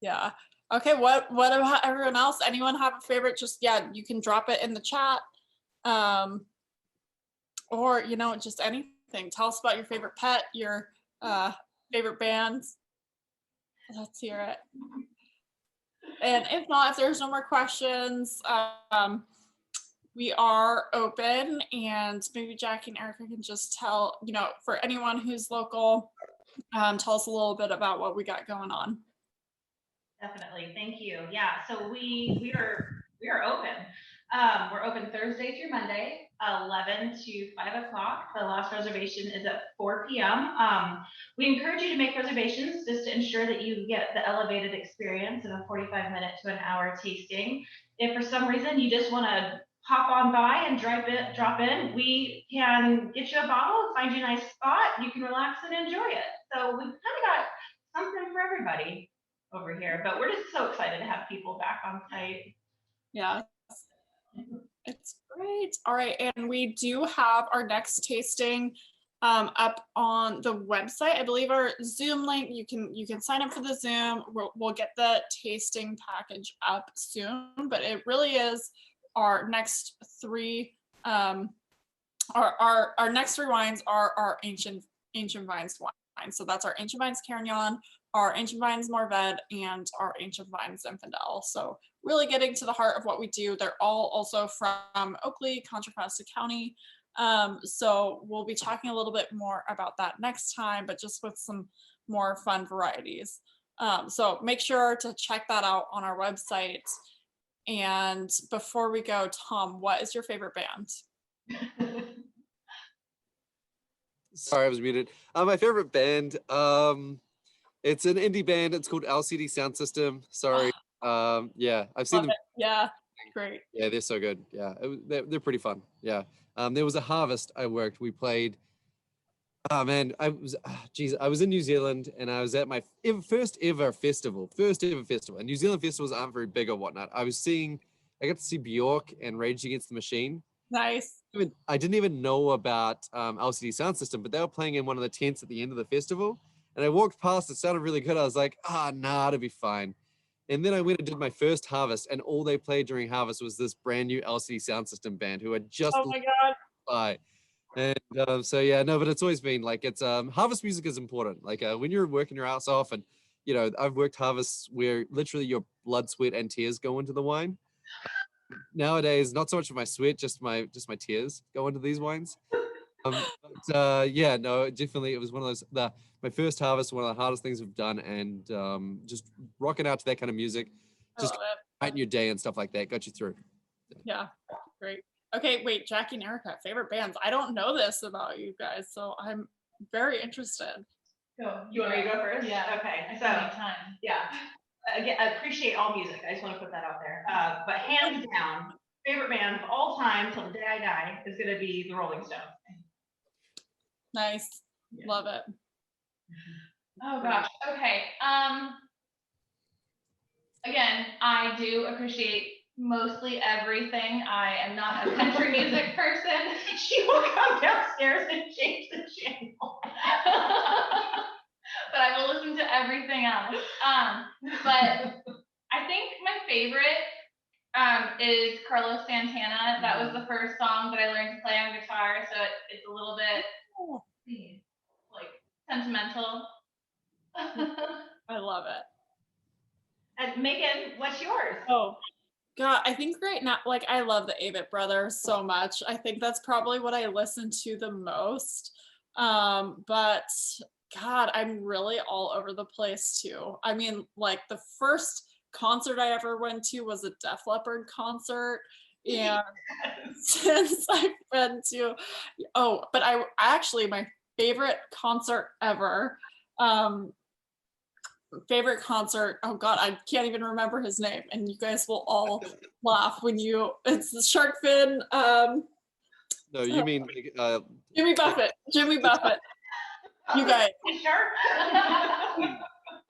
Yeah. Okay. What about everyone else? Anyone have a favorite? Just you can drop it in the chat, or just anything. Tell us about your favorite pet, your favorite bands. Let's hear it. And if not, if there's no more questions, we are open, and maybe Jackie and Erica can just tell, for anyone who's local, tell us a little bit about what we got going on. Definitely, thank you. Yeah, so we are open. We're open Thursday through Monday, 11 to 5 o'clock. The last reservation is at 4 p.m. We encourage you to make reservations just to ensure that you get the elevated experience of a 45-minute to an hour tasting. If for some reason you just want to hop on by and drop in, we can get you a bottle, find you a nice spot, you can relax and enjoy it. So we've kind of got something for everybody over here, but we're just so excited to have people back on site. Yeah, it's great. All right, and we do have our next tasting up on the website. I believe our Zoom link. You can sign up for the Zoom. We'll get the tasting package up soon, but it really is our next three. Our next three wines are our ancient vines wine. So that's our ancient vines Carignan, our ancient vines Morvet, and our ancient vines Zinfandel. So really getting to the heart of what we do. They're all also from Oakley, Contra Costa County. So we'll be talking a little bit more about that next time, but just with some more fun varieties. So make sure to check that out on our website. And before we go, Tom, what is your favorite band? Sorry, I was muted. My favorite band, it's an indie band. It's called LCD Sound System. Sorry. Yeah, I've seen them. Yeah, great. Yeah, they're so good. Yeah, they're pretty fun. Yeah. There was a harvest I worked. We played. Oh man, I was in New Zealand and I was at my first ever festival. And New Zealand festivals aren't very big or whatnot. I got to see Bjork and Rage Against the Machine. Nice. I didn't even know about LCD Sound System, but they were playing in one of the tents at the end of the festival. And I walked past, it sounded really good. I was like, nah, it'll be fine. And then I went and did my first harvest, and all they played during harvest was this brand new LCD Sound System band who had just oh my god by. And so yeah, no, but it's always been like it's harvest music is important. Like when you're working your ass off, and you know, I've worked harvests where literally your blood, sweat, and tears go into the wine. Nowadays, not so much of my sweat, just my tears go into these wines. Yeah, no, definitely it was one of those my first harvest, one of the hardest things we've done, and just rocking out to that kind of music, just brighten your day and stuff like that, got you through. Yeah, great. Okay, wait, Jackie and Erica, favorite bands. I don't know this about you guys, so I'm very interested. Go. You want me to go first? Yeah. Okay. So time. Yeah. Again, I appreciate all music. I just want to put that out there. But hands down, favorite band of all time till the day I die is going to be the Rolling Stones. Nice. Yeah. Love it. Oh gosh. Okay. Again, I do appreciate mostly everything. I am not a country music person. She will come downstairs and change the channel. But I will listen to everything else. But I think my favorite is Carlos Santana. That was the first song that I learned to play on guitar, so it's a little bit like sentimental. I love it. And Megan, what's yours? Oh God, I think right now, like I love the Avett Brothers so much. I think that's probably what I listen to the most. But God, I'm really all over the place too. I mean, like the first concert I ever went to was a Def Leppard concert. And since I've been to, but I actually, my favorite concert ever, oh God, I can't even remember his name, and you guys will all laugh when it's the shark fin. No, you mean Jimmy Buffett. You guys,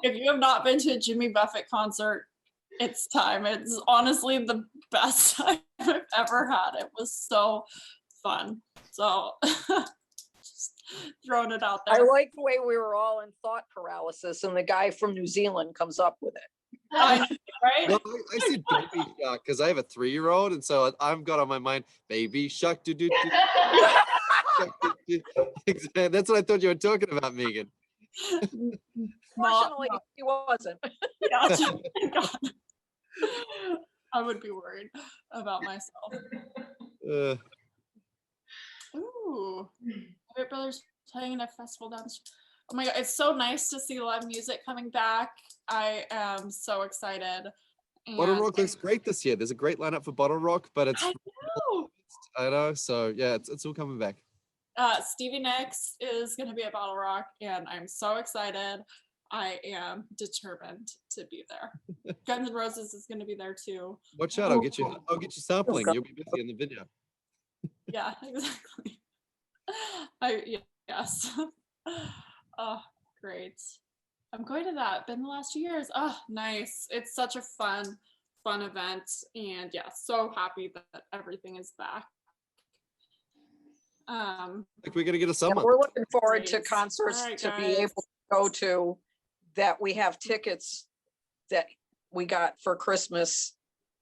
if you have not been to a Jimmy Buffett concert, it's time. It's honestly the best time I've ever had. It was so fun. So just throwing it out there. I like the way we were all in thought paralysis and the guy from New Zealand comes up with it. Right? No, I said baby shark because I have a 3-year-old, and so I've got on my mind baby shark. That's what I thought you were talking about, Megan. Fortunately, he wasn't. Yeah, I would be worried about myself. Ooh, Avett Brothers playing at a festival down the street. Oh my God, it's so nice to see live music coming back. I am so excited. Bottle And Rock looks great this year. There's a great lineup for Bottle Rock, but it's I know. I know. So yeah, it's all coming back. Stevie Nicks is going to be at Bottle Rock, and I'm so excited. I am determined to be there. Guns N' Roses is going to be there too. Watch out! I'll get you sampling. God. You'll be busy in the video. Yeah, exactly. Yes. Oh, great. I'm going to that. Been the last 2 years. Oh, nice. It's such a fun event, and yeah, so happy that everything is back. Like we're gonna get a Yeah, summer. we're looking forward to Great. concerts All right, to be guys. able to go to, that we have tickets that we got for Christmas,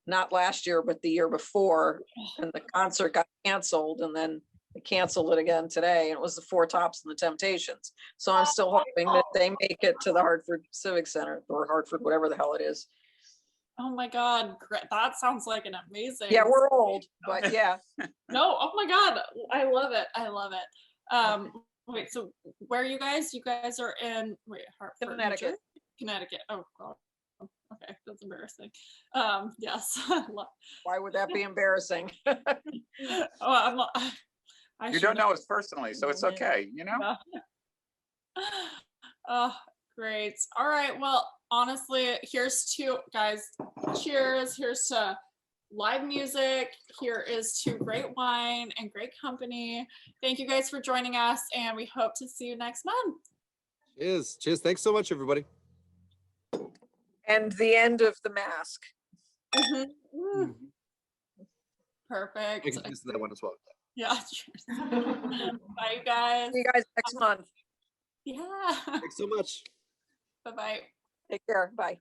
not last year, but the year before. And the concert got canceled, and then they canceled it again today. And it was the Four Tops and the Temptations. So I'm still hoping that they make it to the Hartford Civic Center, or Hartford, whatever the hell it is. Oh my God, that sounds like an amazing. Yeah, we're old, but yeah. No, oh my God, I love it. I love it. Wait, so where are you guys? You guys are in Hartford, New Connecticut. Jersey? Connecticut. Oh God. Okay, that's embarrassing. Yes. Why would that be embarrassing? Oh, I You don't know us personally, so it's okay, you know? Yeah. Oh, great. All right. Well, honestly, here's to guys. Cheers. Here's to live music. Here is to great wine and great company. Thank you guys for joining us, and we hope to see you next month. Cheers. Cheers. Thanks so much, everybody. And the end of the mask. Mm. Perfect. I can listen to that one as well. Yeah. Cheers. Bye, you guys. See you guys next month. Yeah. Thanks so much. Bye-bye. Take care. Bye.